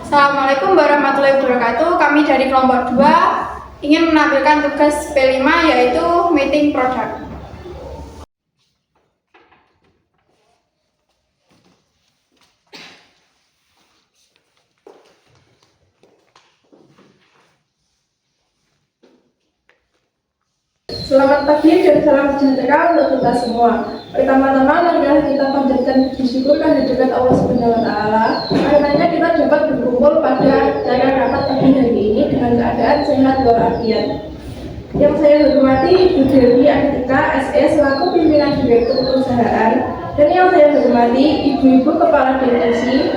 Assalamualaikum warahmatullahi wabarakatuh. Kami dari kelompok 2 ingin menampilkan tugas P5 yaitu meeting product. Selamat pagi dan salam sejahtera untuk kita semua. Pertama-tama marilah kita panjatkan bersyukur kehadirat Allah Subhanahu wa taala. Karenanya kita dapat berkumpul pada acara rapat pagi hari ini dengan keadaan sehat walafiat. Yang saya hormati Ibu Dewi Anitika SE selaku pimpinan direktur perusahaan, dan yang saya hormati Ibu-ibu kepala divisi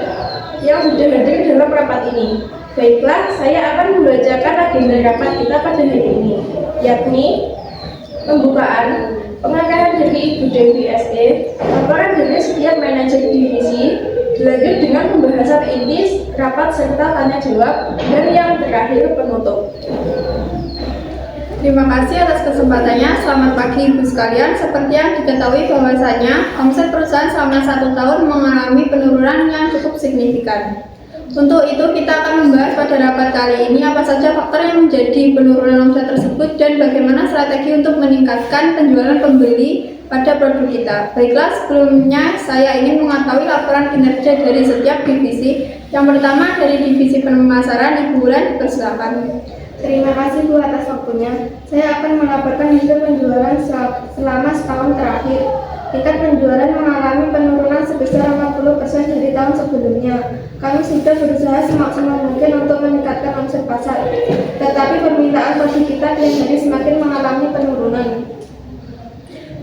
yang sudah hadir dalam rapat ini. Baiklah, saya akan membacakan agenda rapat kita pada hari ini, yakni pembukaan, pengangkatan dari Ibu Dewi SE, laporan dari setiap manajer divisi, dilanjut dengan pembahasan inti rapat serta tanya jawab, dan yang terakhir penutup. Terima kasih atas kesempatannya. Selamat pagi Ibu sekalian. Seperti yang diketahui bahwasanya omset perusahaan selama 1 tahun mengalami penurunan yang cukup signifikan. Untuk itu kita akan membahas pada rapat kali ini apa saja faktor yang menjadi penurunan omset tersebut dan bagaimana strategi untuk meningkatkan penjualan pembeli pada produk kita. Baiklah, sebelumnya saya ingin mengetahui laporan kinerja dari setiap divisi. Yang pertama dari divisi pemasaran, Ibu Wulan, dipersilakan. Terima kasih Bu atas waktunya. Saya akan melaporkan hasil penjualan selama setahun terakhir. Tingkat penjualan mengalami penurunan sebesar 50% dari tahun sebelumnya. Kami sudah berusaha semaksimal mungkin untuk meningkatkan omset pasar, tetapi permintaan produk kita tiap hari semakin mengalami penurunan.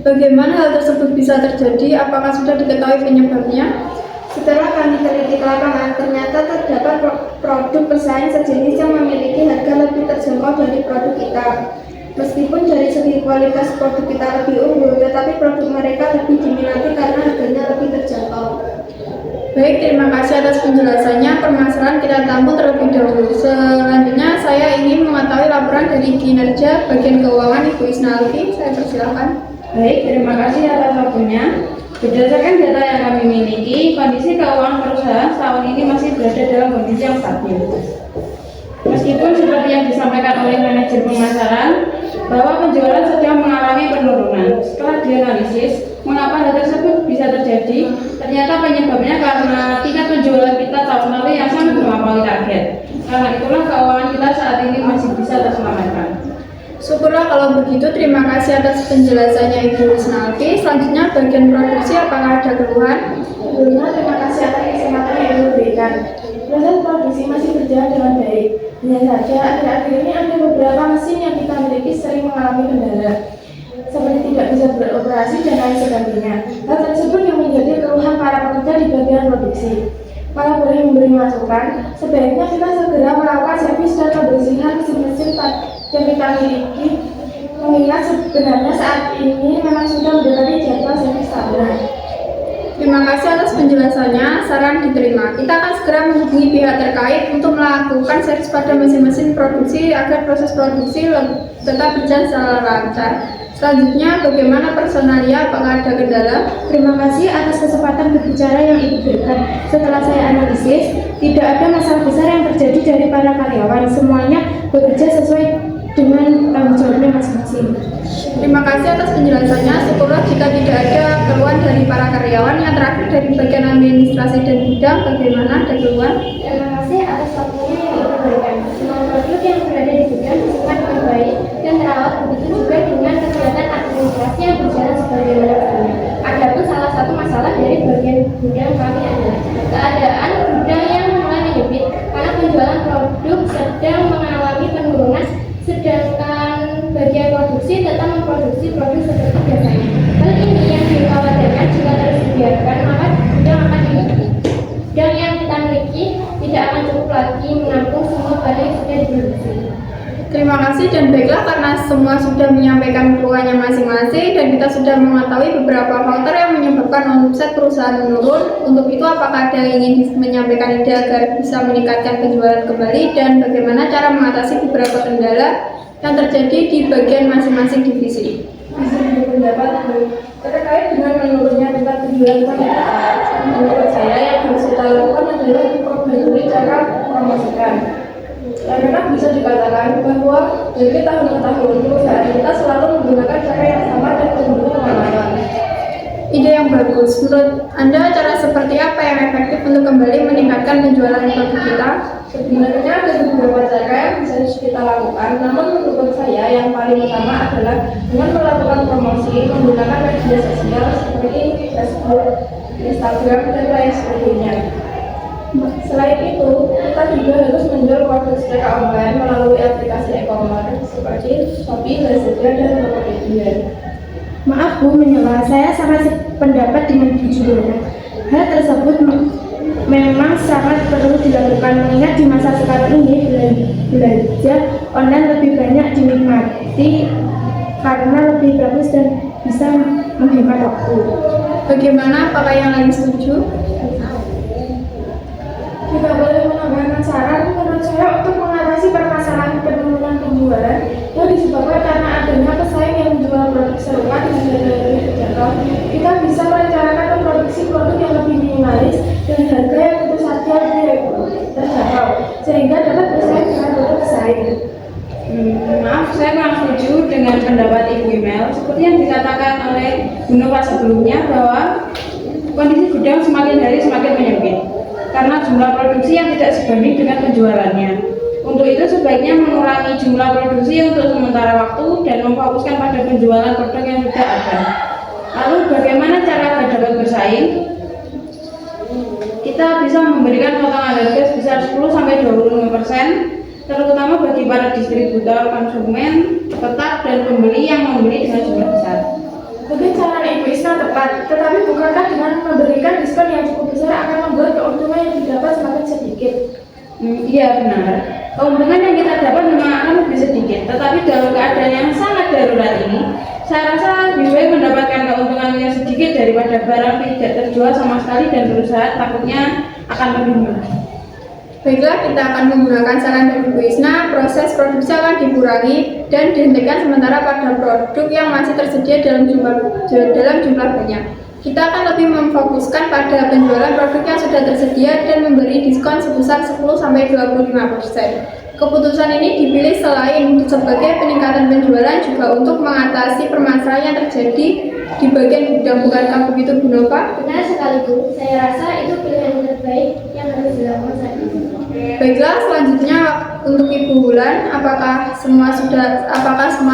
Bagaimana hal tersebut bisa terjadi? Apakah sudah diketahui penyebabnya? Setelah kami teliti ke lapangan, ternyata terdapat produk pesaing sejenis yang memiliki harga lebih terjangkau dari produk kita. Meskipun dari segi kualitas produk kita lebih unggul, tetapi produk mereka lebih diminati karena harganya lebih terjangkau. Baik, terima kasih atas penjelasannya. Permasalahan kita tampung terlebih dahulu. Selanjutnya saya ingin mengetahui laporan dari kinerja bagian keuangan Ibu Isnalfi. Saya persilakan. Baik, terima kasih atas waktunya. Berdasarkan data yang kami miliki, kondisi keuangan perusahaan tahun ini masih berada dalam kondisi yang stabil. Meskipun seperti yang disampaikan oleh manajer pemasaran, bahwa penjualan sedang mengalami penurunan. Setelah dianalisis, mengapa hal tersebut bisa terjadi? Ternyata penyebabnya karena tingkat penjualan kita tahun lalu yang sangat melampaui target. Karena itulah keuangan kita saat ini masih bisa terselamatkan. Syukurlah kalau begitu. Terima kasih atas penjelasannya Ibu Isnalfi. Selanjutnya bagian produksi, apakah ada keluhan? Sebelumnya terima kasih atas kesempatan yang Ibu berikan. Proses produksi masih berjalan dengan baik. Hanya saja akhir-akhir ini ada beberapa mesin yang kita miliki sering mengalami kendala, seperti tidak bisa beroperasi dan lain sebagainya. Hal tersebut yang menjadi keluhan para pekerja di bagian produksi. Kalau boleh memberi masukan, sebaiknya kita segera melakukan servis dan pembersihan mesin-mesin yang kita miliki, mengingat sebenarnya saat ini memang sudah mendekati jadwal servis tahunan. Terima kasih atas penjelasannya. Saran diterima. Kita akan segera menghubungi pihak terkait untuk melakukan servis pada mesin-mesin produksi agar proses produksi tetap berjalan secara lancar. Selanjutnya, bagaimana personalia? Apakah ada kendala? Terima kasih atas kesempatan berbicara yang Ibu berikan. Setelah saya analisis, tidak ada masalah besar yang terjadi dari para karyawan. Semuanya bekerja sesuai dengan tanggung jawabnya masing-masing. Terima kasih atas penjelasannya. Syukurlah jika tidak ada keluhan dari para karyawan. Yang terakhir dari bagian administrasi dan gudang, bagaimana, ada keluhan? Terima kasih atas waktunya yang Ibu berikan. Semua produk yang berada di gudang disimpan dengan baik dan terawat, begitu juga dengan kegiatan administrasi yang berjalan sebagaimana mestinya. Adapun salah satu masalah dari bagian gudang kami adalah keadaan gudang yang mulai menyempit karena penjualan produk sedang mengalami penurunan, sedangkan bagian produksi tetap memproduksi produk seperti biasanya. Hal ini yang dikhawatirkan jika terus dibiarkan, maka gudang akan menyempit. Gudang yang kita miliki tidak akan cukup lagi menampung semua barang yang sudah diproduksi. Terima kasih dan baiklah, karena semua sudah menyampaikan keluhannya masing-masing dan kita sudah mengetahui beberapa faktor yang menyebabkan omset perusahaan menurun. Untuk itu, apakah ada yang ingin menyampaikan ide agar bisa meningkatkan penjualan kembali dan bagaimana cara mengatasi beberapa kendala yang terjadi di bagian masing-masing divisi? Bisa berpendapat terkait dengan menurunnya tingkat penjualan kita. Menurut saya yang harus kita lakukan adalah menyusuri cara promosikan. Karena bisa dikatakan bahwa dari tahun ke tahun perusahaan kita selalu menggunakan cara yang sama dan cenderung mengulang. Ide yang bagus. Menurut Anda cara seperti apa yang efektif untuk kembali meningkatkan penjualan produk kita? Sebenarnya ada beberapa cara yang bisa kita lakukan, namun menurut saya yang paling utama adalah dengan melakukan promosi menggunakan media sosial seperti Facebook, Instagram, dan lain sebagainya. Selain itu, kita juga harus menjual produk secara online melalui aplikasi e-commerce seperti Shopee, Lazada, dan Tokopedia. Maaf Bu, menyela, saya sangat sependapat dengan Bu Juliana. Hal tersebut memang sangat perlu dilakukan mengingat di masa sekarang ini belanja online lebih banyak dinikmati karena lebih bagus dan bisa menghemat waktu. Bagaimana? Apakah yang lain setuju? Jika boleh menambahkan saran, menurut saya untuk mengatasi permasalahan penurunan penjualan yang disebabkan karena adanya pesaing yang menjual produk serupa dengan harga yang lebih terjangkau, kita bisa merencanakan memproduksi produk yang lebih minimalis dan harga yang tentu saja lebih terjangkau, sehingga dapat bersaing dengan produk pesaing. Maaf, saya kurang setuju dengan pendapat Ibu Imel. Seperti yang dikatakan oleh Bu Nova sebelumnya bahwa kondisi gudang semakin hari semakin menyempit karena jumlah produksi yang tidak sebanding dengan penjualannya. Untuk itu sebaiknya mengurangi jumlah produksi untuk sementara waktu dan memfokuskan pada penjualan produk yang sudah ada. Lalu bagaimana cara agar dapat bersaing? Kita bisa memberikan potongan harga sebesar 10-25%, terutama bagi para distributor, konsumen tetap dan pembeli yang membeli dengan jumlah besar. Mungkin saran Ibu Isna tepat, tetapi bukankah dengan memberikan diskon yang cukup besar akan membuat keuntungan yang didapat semakin sedikit? Iya benar. Keuntungan yang kita dapat memang akan lebih sedikit, tetapi dalam keadaan yang sangat darurat ini, saya rasa lebih baik mendapatkan keuntungan yang sedikit daripada barang tidak terjual sama sekali dan perusahaan takutnya akan lebih murah. Baiklah, kita akan menggunakan saran dari Bu Isna. Proses produksi akan dikurangi dan dihentikan sementara pada produk yang masih tersedia dalam jumlah banyak. Kita akan lebih memfokuskan pada penjualan produk yang sudah tersedia dan memberi diskon sebesar 10-25%. Keputusan ini dipilih selain sebagai peningkatan penjualan juga untuk mengatasi permasalahan yang terjadi di bagian gudang. Bukankah begitu, Bu Nova? Benar sekali Bu, saya rasa itu pilihan terbaik yang harus dilakukan saat ini. Baiklah, selanjutnya untuk Ibu Wulan, apakah semua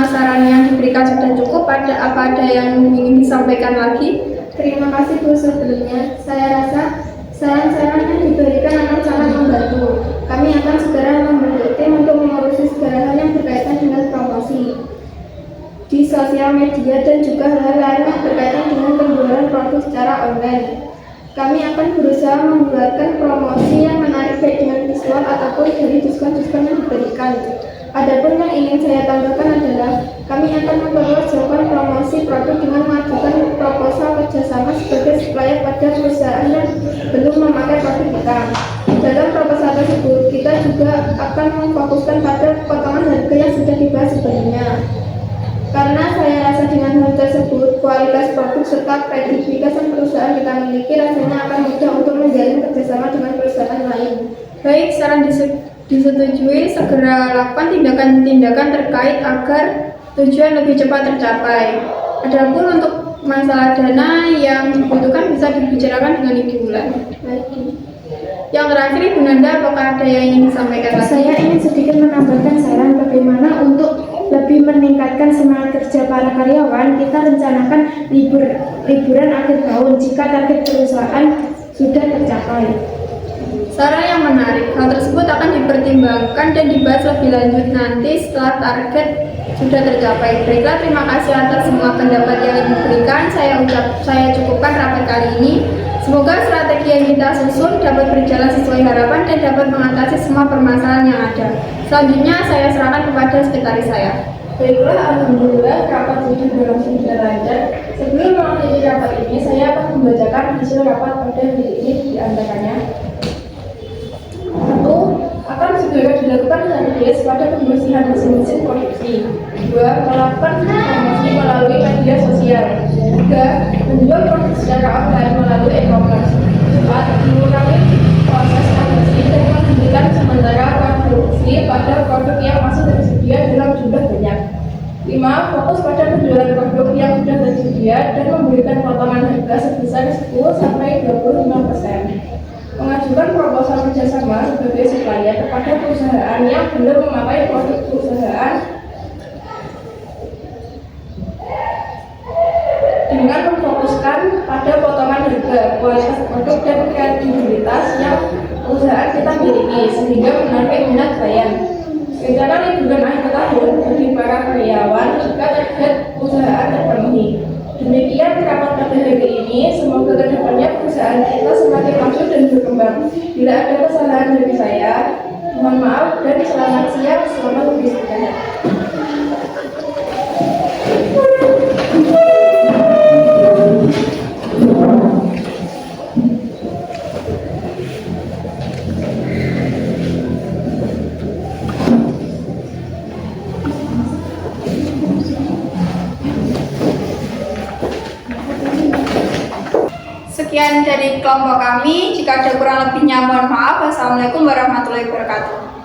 saran yang diberikan sudah cukup? Apa ada yang ingin disampaikan lagi? Terima kasih Bu, sebelumnya saya rasa saran-saran yang diberikan akan sangat membantu. Kami akan segera membentuk tim untuk mengurusi segala hal yang berkaitan dengan promosi di sosial media dan juga hal lain yang berkaitan dengan penjualan produk secara online. Kami akan berusaha membuatkan promosi yang menarik baik dengan visual ataupun dari diskon-diskon yang diberikan. Adapun yang ingin saya tambahkan adalah kami akan memperluas jawaban promosi produk dengan mengajukan proposal kerjasama sebagai supplier pada perusahaan yang belum memakai produk kita. Dalam proposal tersebut, kita juga akan memfokuskan pada potongan harga yang sudah dibahas sebelumnya. Karena saya rasa dengan hal tersebut, kualitas produk serta kredibilitas perusahaan kita miliki rasanya akan mudah untuk menjalin kerjasama dengan perusahaan lain. Baik, saran disetujui. Segera lakukan tindakan-tindakan terkait agar tujuan lebih cepat tercapai. Adapun untuk masalah dana yang dibutuhkan bisa dibicarakan dengan Ibu Wulan. Yang terakhir, Ibu Nanda, apakah ada yang ingin disampaikan lagi? Saya ingin sedikit menambahkan saran bagaimana untuk lebih meningkatkan semangat kerja para karyawan. Kita rencanakan liburan akhir tahun jika target perusahaan sudah tercapai. Saran yang menarik. Hal tersebut akan dipertimbangkan dan dibahas lebih lanjut nanti setelah target sudah tercapai. Baiklah, terima kasih atas semua pendapat yang diberikan. Saya cukupkan rapat kali ini. Semoga strategi yang kita susun dapat berjalan sesuai harapan dan dapat mengatasi semua permasalahan yang ada. Selanjutnya saya serahkan kepada sekretaris saya. Baiklah, alhamdulillah rapat sudah berlangsung dengan lancar. Sebelum mengakhiri rapat ini, saya akan membacakan hasil rapat pada hari ini di antaranya. 1. Akan segera dilakukan service pada pembersihan mesin-mesin produksi. 2. Melakukan promosi melalui media sosial. 3. Menjual produk secara online melalui e-commerce. 4. Mengurangi proses produksi 5. Fokus pada penjualan produk yang sudah tersedia dan memberikan potongan harga sebesar 10-25%. Mengajukan proposal kerjasama sebagai supplier kepada perusahaan yang belum memakai produk perusahaan dengan memfokuskan pada potongan harga, kualitas produk, dan kredibilitas yang perusahaan kita miliki sehingga menarik minat klien. Rencana liburan akhir tahun bagi para karyawan jika target perusahaan terpenuhi. Demikian rapat pada hari ini. Semoga kedepannya perusahaan kita semakin maju dan berkembang. Bila ada kesalahan dari saya, mohon maaf dan selamat siang, selamat beristirahat. Sekian dari kelompok kami. Jika ada kurang lebihnya mohon maaf. Wassalamualaikum warahmatullahi wabarakatuh.